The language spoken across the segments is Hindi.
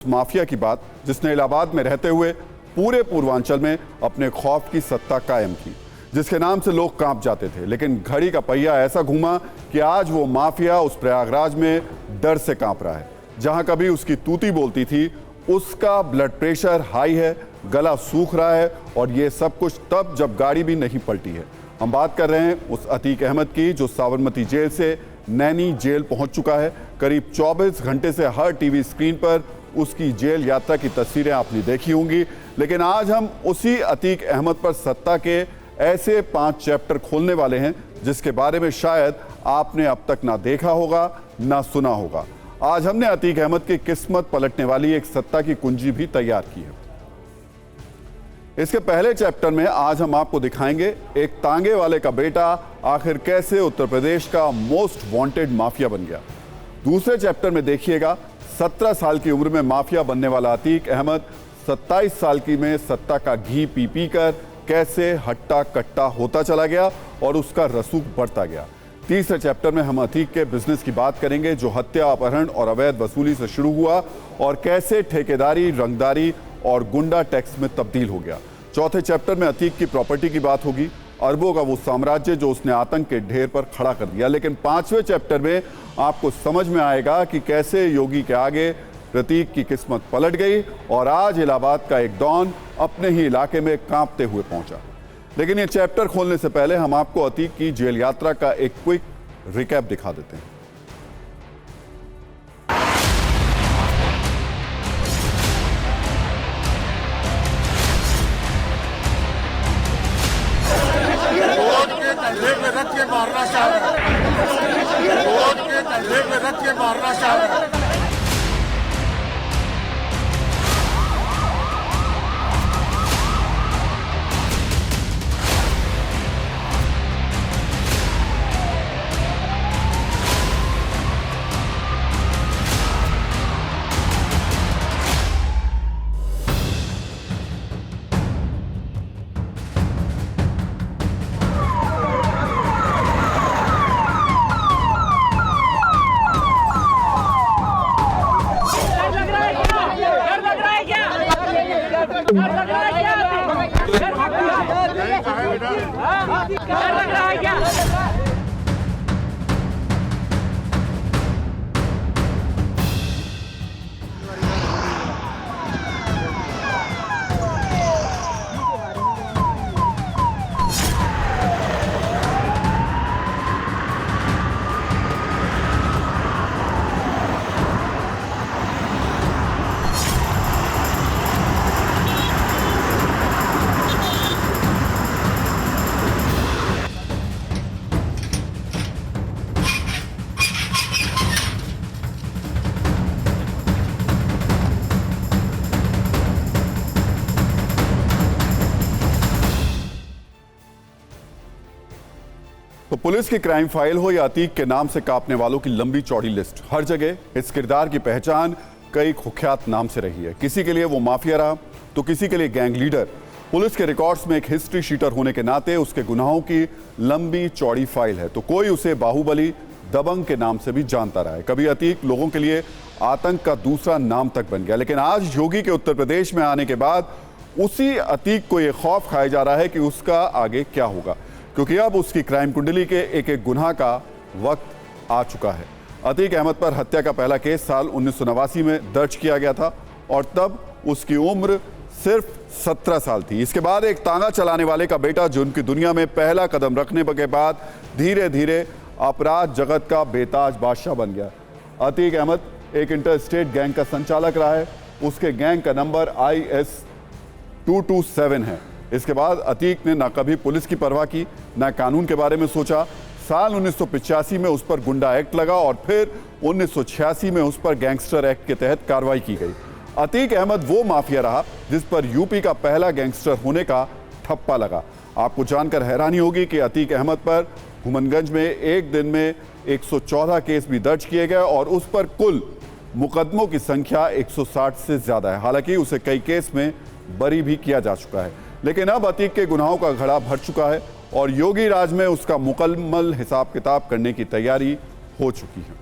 माफिया की बात जिसने इलाहाबाद में रहते हुए पूरे पूर्वांचल में अपने खौफ की सत्ता कायम की, जिसके नाम से लोग कांप जाते थे। लेकिन घड़ी का पहिया ऐसा घूमा कि आज वो माफिया उस प्रयागराज में डर से कांप रहा है। जहां कभी उसकी तूती बोलती थी, उसका ब्लड प्रेशर हाई है, गला सूख रहा है, और ये सब कुछ तब जब गाड़ी भी नहीं पलटी है। हम बात कर रहे हैं उस अतीक अहमद की जो साबरमती जेल से नैनी जेल पहुंच चुका है। करीब 24 घंटे से हर टीवी स्क्रीन पर उसकी जेल यात्रा की तस्वीरें आपने देखी होंगी। लेकिन आज हम उसी अतीक अहमद पर सत्ता के ऐसे 5 चैप्टर खोलने वाले हैं जिसके बारे में शायद आपने अब तक ना देखा होगा ना सुना होगा। आज हमने अतीक अहमद की किस्मत पलटने वाली एक सत्ता की कुंजी भी तैयार की है। इसके पहले चैप्टर में आज हम आपको दिखाएंगे एक तांगे वाले का बेटा आखिर कैसे उत्तर प्रदेश का मोस्ट वांटेड माफिया बन गया। दूसरे चैप्टर में देखिएगा 17 साल की उम्र में माफिया बनने वाला अतीक अहमद 27 साल की में सत्ता का घी पी पी कर कैसे हट्टा कट्टा होता चला गया और उसका रसूख बढ़ता गया। तीसरे चैप्टर में हम अतीक के बिजनेस की बात करेंगे जो हत्या, अपहरण और अवैध वसूली से शुरू हुआ और कैसे ठेकेदारी, रंगदारी और गुंडा टैक्स में तब्दील हो गया। चौथे चैप्टर में अतीक की प्रॉपर्टी की बात होगी, अरबों का वो साम्राज्य जो उसने आतंक के ढेर पर खड़ा कर दिया। लेकिन 5वें चैप्टर में आपको समझ में आएगा कि कैसे योगी के आगे प्रतीक की किस्मत पलट गई और आज इलाहाबाद का एक डॉन अपने ही इलाके में कांपते हुए पहुंचा। लेकिन ये चैप्टर खोलने से पहले हम आपको अतीक की जेल यात्रा का एक क्विक रिकैप दिखा देते हैं। रख के मारना चाह रहा है, रोड के कंधे पे रख के मारना चाह रहा है। तो पुलिस की क्राइम फाइल हो या अतीक के नाम से कांपने वालों की लंबी चौड़ी लिस्ट, हर जगह इस किरदार की पहचान कई कुख्यात नाम से रही है। किसी के लिए वो माफिया रहा तो किसी के लिए गैंग लीडर। पुलिस के रिकॉर्ड्स में एक हिस्ट्री शीटर होने के नाते उसके गुनाहों की लंबी चौड़ी फाइल है। तो कोई उसे बाहुबली, दबंग के नाम से भी जानता रहा है। कभी अतीक लोगों के लिए आतंक का दूसरा नाम तक बन गया। लेकिन आज योगी के उत्तर प्रदेश में आने के बाद उसी अतीक को यह खौफ खाया जा रहा है कि उसका आगे क्या होगा, क्योंकि अब उसकी क्राइम कुंडली के एक एक गुनाह का वक्त आ चुका है। अतीक अहमद पर हत्या का पहला केस साल 1989 में दर्ज किया गया था और तब उसकी उम्र सिर्फ 17 साल थी। इसके बाद एक तांगा चलाने वाले का बेटा जो उनकी दुनिया में पहला कदम रखने के बाद धीरे धीरे अपराध जगत का बेताज बादशाह बन गया। अतीक अहमद एक इंटर स्टेट गैंग का संचालक रहा है। उसके गैंग का नंबर IS 227 है। इसके बाद अतीक ने ना कभी पुलिस की परवाह की, ना कानून के बारे में सोचा। साल 1985 में उस पर गुंडा एक्ट लगा और फिर 1986 में उस पर गैंगस्टर एक्ट के तहत कार्रवाई की गई। अतीक अहमद वो माफिया रहा जिस पर यूपी का पहला गैंगस्टर होने का ठप्पा लगा। आपको जानकर हैरानी होगी कि अतीक अहमद पर हुमनगंज में एक दिन में 114 केस भी दर्ज किए गए और उस पर कुल मुकदमों की संख्या 160 से ज्यादा है। हालांकि उसे कई केस में बरी भी किया जा चुका है। लेकिन अब अतीक के गुनाहों का घड़ा भर चुका है और योगी राज में उसका मुकम्मल हिसाब किताब करने की तैयारी हो चुकी है।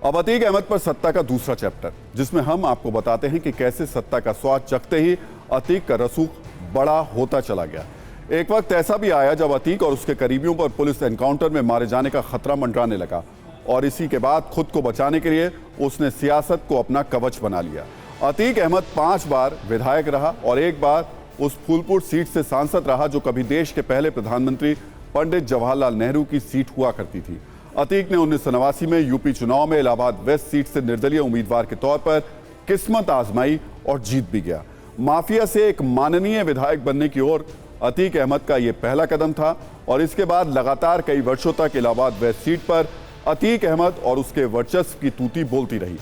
अब अतीक अहमद पर सत्ता का दूसरा चैप्टर, जिसमें हम आपको बताते हैं कि कैसे सत्ता का स्वाद चखते ही अतीक का रसूख बड़ा होता चला गया। एक वक्त ऐसा भी आया जब अतीक और उसके करीबियों पर पुलिस एनकाउंटर में मारे जाने का खतरा मंडराने लगा और इसी के बाद खुद को बचाने के लिए उसने सियासत को अपना कवच बना लिया। अतीक अहमद 5 बार विधायक रहा और एक बार उस फूलपुर सीट से सांसद रहा जो कभी देश के पहले प्रधानमंत्री पंडित जवाहरलाल नेहरू की सीट हुआ करती थी। अतीक ने 1989 में यूपी चुनाव में इलाहाबाद वेस्ट सीट से निर्दलीय उम्मीदवार के तौर पर किस्मत आजमाई और जीत भी गया। माफिया से एक माननीय विधायक बनने की ओर अतीक अहमद का यह पहला कदम था और इसके बाद लगातार कई वर्षों तक इलाहाबाद वेस्ट सीट पर अतीक अहमद और उसके वर्चस्व की तूती बोलती रही।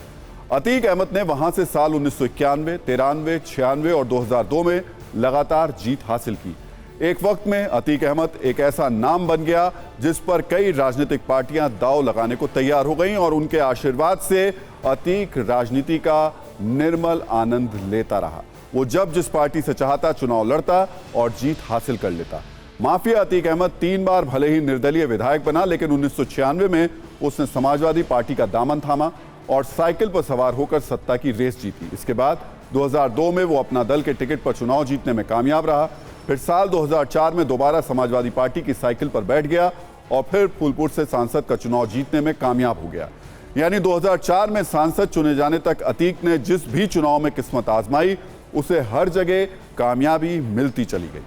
अतीक अहमद ने वहां से साल 1991, 93, 96 और 2002 में लगातार जीत हासिल की। एक वक्त में अतीक अहमद एक ऐसा नाम बन गया जिस पर कई राजनीतिक पार्टियां दांव लगाने को तैयार हो गईं और उनके आशीर्वाद से अतीक राजनीति का निर्मल आनंद लेता रहा। वो जब जिस पार्टी से चाहता चुनाव लड़ता और जीत हासिल कर लेता। माफिया अतीक अहमद 3 बार भले ही निर्दलीय विधायक बना, लेकिन 1996 में उसने समाजवादी पार्टी का दामन थामा और साइकिल पर सवार होकर सत्ता की रेस जीती। इसके बाद 2002 में वो अपना दल के टिकट पर चुनाव जीतने में कामयाब रहा। फिर साल 2004 में दोबारा समाजवादी पार्टी की साइकिल पर बैठ गया और फिर फूलपुर से सांसद का चुनाव जीतने में कामयाब हो गया। यानी 2004 में सांसद चुने जाने तक अतीक ने जिस भी चुनाव में किस्मत आजमाई उसे हर जगह कामयाबी मिलती चली गई।